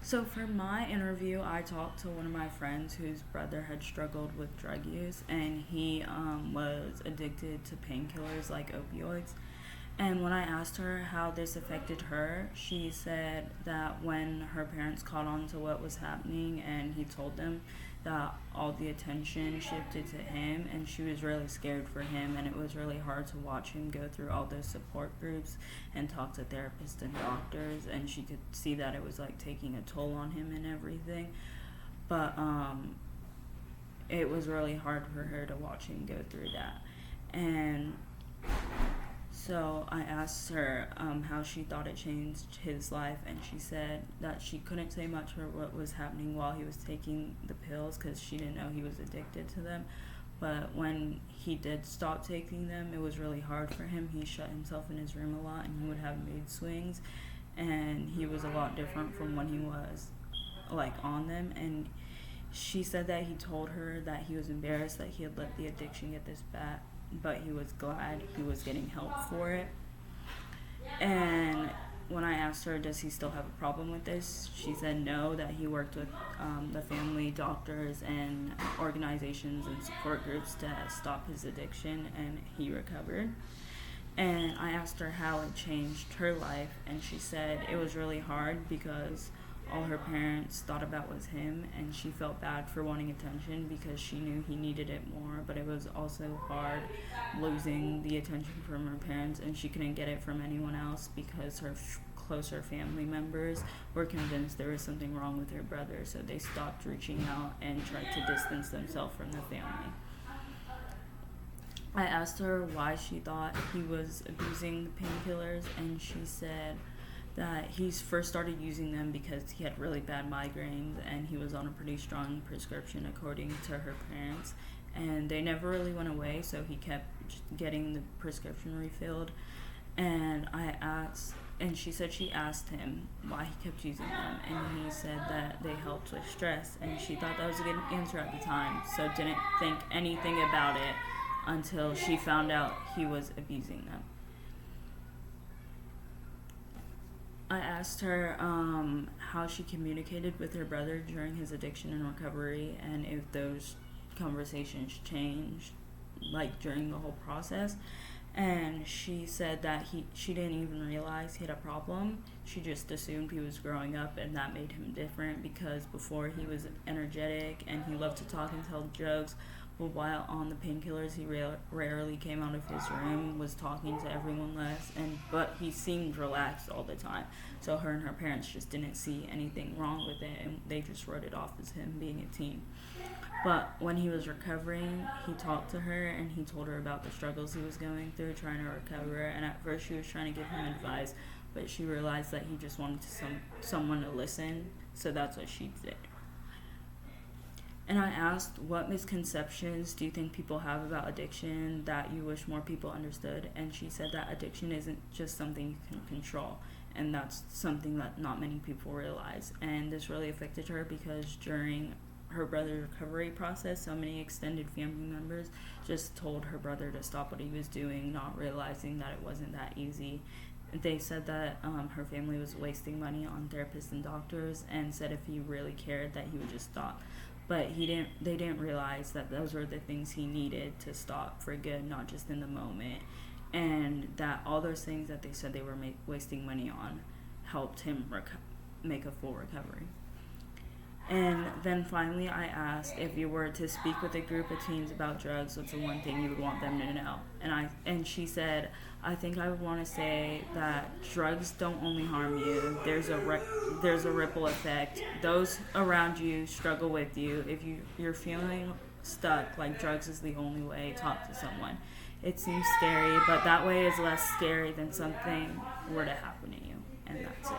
So for my interview, I talked to one of my friends whose brother had struggled with drug use, and he was addicted to painkillers like opioids. And when I asked her how this affected her, she said that when her parents caught on to what was happening and he told them, that all the attention shifted to him, and she was really scared for him, and it was really hard to watch him go through all those support groups and talk to therapists and doctors, and she could see that it was like taking a toll on him and everything. But it was really hard for her to watch him go through that. And so I asked her how she thought it changed his life, and she said that she couldn't say much for what was happening while he was taking the pills because she didn't know he was addicted to them. But when he did stop taking them, it was really hard for him. He shut himself in his room a lot, and he would have mood swings, and he was a lot different from when he was like on them. And she said that he told her that he was embarrassed that he had let the addiction get this bad, but he was glad he was getting help for it. And when I asked her, does he still have a problem with this, she said no, that he worked with the family doctors and organizations and support groups to stop his addiction, and he recovered. And I asked her how it changed her life, and she said it was really hard because all her parents thought about was him, and she felt bad for wanting attention because she knew he needed it more, but it was also hard losing the attention from her parents, and she couldn't get it from anyone else because her closer family members were convinced there was something wrong with her brother, so they stopped reaching out and tried to distance themselves from the family. I asked her why she thought he was abusing the painkillers, and she said that he first started using them because he had really bad migraines, and he was on a pretty strong prescription according to her parents, and they never really went away, so he kept getting the prescription refilled. And she said she asked him why he kept using them, and he said that they helped with stress, and she thought that was a good answer at the time, so didn't think anything about it until she found out he was abusing them. I asked her how she communicated with her brother during his addiction and recovery, and if those conversations changed like during the whole process. And she said that she didn't even realize he had a problem. She just assumed he was growing up, and that made him different because before he was energetic and he loved to talk and tell jokes. But while on the painkillers, he rarely came out of his room, was talking to everyone less, but he seemed relaxed all the time. So her and her parents just didn't see anything wrong with it, and they just wrote it off as him being a teen. But when he was recovering, he talked to her, and he told her about the struggles he was going through trying to recover. And at first she was trying to give him advice, but she realized that he just wanted someone to listen, so that's what she did. And I asked, what misconceptions do you think people have about addiction that you wish more people understood? And she said that addiction isn't just something you can control, and that's something that not many people realize. And this really affected her because during her brother's recovery process, so many extended family members just told her brother to stop what he was doing, not realizing that it wasn't that easy. They said that her family was wasting money on therapists and doctors, and said if he really cared that he would just stop. But they didn't realize that those were the things he needed to stop for good, not just in the moment. And that all those things that they said they were wasting money on helped him make a full recovery. And then finally I asked, if you were to speak with a group of teens about drugs, what's the one thing you would want them to know? And she said, I think I would want to say that drugs don't only harm you. There's a ripple effect. Those around you struggle with you. If you're feeling stuck, like drugs is the only way, talk to someone. It seems scary, but that way is less scary than something were to happen to you. And that's it.